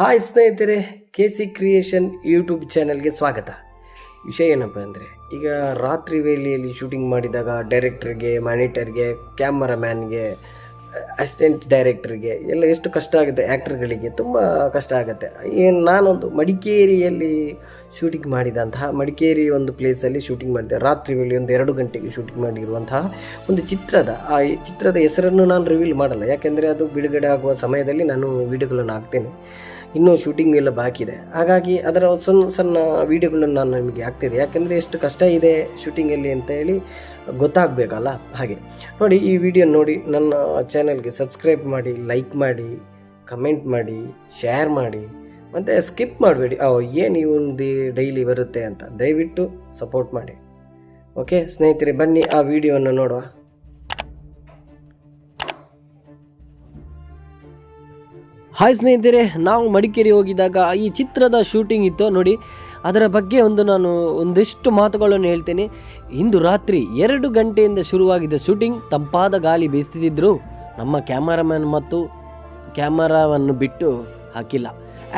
Hi ಸ್ನೇಹಿತರೆ, KC creation YouTube ಚಾನಲ್ಗೆ ಸ್ವಾಗತ. ವಿಷಯ ಏನಪ್ಪ ಅಂದರೆ, ಈಗ ರಾತ್ರಿ ವೇಳೆಯಲ್ಲಿ ಶೂಟಿಂಗ್ ಮಾಡಿದಾಗ ಡೈರೆಕ್ಟರ್ಗೆ, ಮಾನಿಟರ್ಗೆ, ಕ್ಯಾಮರಾಮ್ಯಾನ್ಗೆ, ಅಸಿಸ್ಟೆಂಟ್ ಡೈರೆಕ್ಟರ್ಗೆ ಎಲ್ಲ ಎಷ್ಟು ಕಷ್ಟ ಆಗುತ್ತೆ. ಆ್ಯಕ್ಟರ್ಗಳಿಗೆ ತುಂಬ ಕಷ್ಟ ಆಗುತ್ತೆ. ನಾನೊಂದು ಮಡಿಕೇರಿಯಲ್ಲಿ ಶೂಟಿಂಗ್ ಮಾಡಿದಂತಹ ಮಡಿಕೇರಿ ಒಂದು ಪ್ಲೇಸಲ್ಲಿ ಶೂಟಿಂಗ್ ಮಾಡಿದೆ. ರಾತ್ರಿ ವೇಳೆ ಒಂದು 2 ಗಂಟೆಗೆ ಶೂಟಿಂಗ್ ಮಾಡಿರುವಂತಹ ಒಂದು ಚಿತ್ರದ ಹೆಸರನ್ನು ನಾನು ರಿವೀಲ್ ಮಾಡಲ್ಲ, ಯಾಕೆಂದರೆ ಅದು ಬಿಡುಗಡೆ ಆಗುವ ಸಮಯದಲ್ಲಿ ನಾನು ವೀಡಿಯೋಗಳನ್ನು ಹಾಕ್ತೇನೆ. ಇನ್ನೂ ಶೂಟಿಂಗ್ ಎಲ್ಲ ಬಾಕಿ ಇದೆ, ಹಾಗಾಗಿ ಅದರ ಸಣ್ಣ ಸಣ್ಣ ವೀಡಿಯೋಗಳನ್ನು ನಾನು ನಿಮಗೆ ಹಾಕ್ತಿದ್ದೆ. ಯಾಕೆಂದರೆ ಎಷ್ಟು ಕಷ್ಟ ಇದೆ ಶೂಟಿಂಗಲ್ಲಿ ಅಂತ ಹೇಳಿ ಗೊತ್ತಾಗಬೇಕಲ್ಲ. ಹಾಗೆ ನೋಡಿ, ಈ ವಿಡಿಯೋ ನೋಡಿ ನನ್ನ ಚಾನಲ್ಗೆ ಸಬ್ಸ್ಕ್ರೈಬ್ ಮಾಡಿ, ಲೈಕ್ ಮಾಡಿ, ಕಮೆಂಟ್ ಮಾಡಿ, ಶೇರ್ ಮಾಡಿ, ಮತ್ತು ಸ್ಕಿಪ್ ಮಾಡಬೇಡಿ. ಏನು ಇವೊಂದು ಡೈಲಿ ಬರುತ್ತೆ ಅಂತ ದಯವಿಟ್ಟು ಸಪೋರ್ಟ್ ಮಾಡಿ. ಓಕೆ ಸ್ನೇಹಿತರೆ, ಬನ್ನಿ ಆ ವಿಡಿಯೋವನ್ನು ನೋಡುವ. ಹಾಯ್ ಸ್ನೇಹಿತರೆ, ನಾವು ಮಡಿಕೇರಿ ಹೋಗಿದಾಗ ಈ ಚಿತ್ರದ ಶೂಟಿಂಗ್ ಇತ್ತು ನೋಡಿ. ಅದರ ಬಗ್ಗೆ ನಾನು ಒಂದಿಷ್ಟು ಮಾತುಗಳನ್ನು ಹೇಳ್ತೇನೆ. ಇಂದು ರಾತ್ರಿ 2 ಗಂಟೆಯಿಂದ ಶುರುವಾಗಿದ್ದ ಶೂಟಿಂಗ್. ತಂಪಾದ ಗಾಳಿ ಬೀಸುತ್ತಿದ್ದರೂ ನಮ್ಮ ಕ್ಯಾಮರಾಮನ್ ಮತ್ತು ಕ್ಯಾಮರಾವನ್ನು ಬಿಟ್ಟು ಹಾಕಿಲ್ಲ.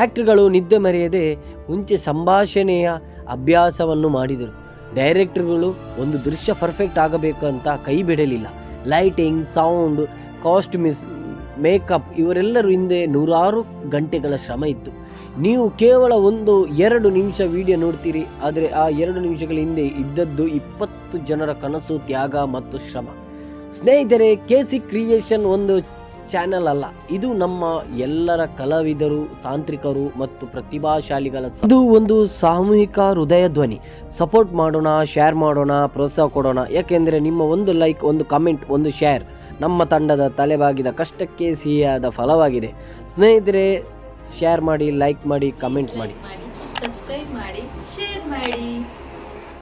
ಆ್ಯಕ್ಟರ್ಗಳು ನಿದ್ದೆ ಮರೆಯದೆ ಮುಂಚೆ ಸಂಭಾಷಣೆಯ ಅಭ್ಯಾಸವನ್ನು ಮಾಡಿದರು. ಡೈರೆಕ್ಟರ್ಗಳು ಒಂದು ದೃಶ್ಯ ಪರ್ಫೆಕ್ಟ್ ಆಗಬೇಕು ಅಂತ ಕೈ ಬಿಡಲಿಲ್ಲ. ಲೈಟಿಂಗ್, ಸೌಂಡ್, ಕಾಸ್ಟ್ಯೂಮ್ಸ್, ಮೇಕಪ್ ಇವರೆಲ್ಲರೂ ಹಿಂದೆ 100 ಗಂಟೆಗಳ ಶ್ರಮ ಇತ್ತು. ನೀವು ಕೇವಲ 1-2 ನಿಮಿಷ ವಿಡಿಯೋ ನೋಡ್ತೀರಿ, ಆದರೆ ಆ 2 ನಿಮಿಷಗಳ ಹಿಂದೆ ಇದ್ದದ್ದು 20 ಜನರ ಕನಸು, ತ್ಯಾಗ ಮತ್ತು ಶ್ರಮ. ಸ್ನೇಹಿತರೆ, KC ಕ್ರಿಯೇಷನ್ ಒಂದು ಚಾನೆಲ್ ಅಲ್ಲ, ಇದು ನಮ್ಮ ಎಲ್ಲರ ಕಲಾವಿದರು, ತಾಂತ್ರಿಕರು ಮತ್ತು ಪ್ರತಿಭಾಶಾಲಿಗಳ ಇದು ಒಂದು ಸಾಮೂಹಿಕ ಹೃದಯ ಧ್ವನಿ. ಸಪೋರ್ಟ್ ಮಾಡೋಣ, ಶೇರ್ ಮಾಡೋಣ, ಪ್ರೋತ್ಸಾಹ ಕೊಡೋಣ. ಯಾಕೆಂದರೆ ನಿಮ್ಮ ಒಂದು ಲೈಕ್, ಒಂದು ಕಮೆಂಟ್, ಒಂದು ಶೇರ್ ನಮ್ಮ ತಂಡದ ತಲೆಬಾಗಿದ ಕಷ್ಟಕ್ಕೆ ಸಿಹಿಯಾದ ಫಲವಾಗಿದೆ. ಸ್ನೇಹಿತರೆ, ಶೇರ್ ಮಾಡಿ, ಲೈಕ್ ಮಾಡಿ, ಕಮೆಂಟ್ ಮಾಡಿ, ಸಬ್ಸ್ಕ್ರೈಬ್ ಮಾಡಿ, ಶೇರ್ ಮಾಡಿ.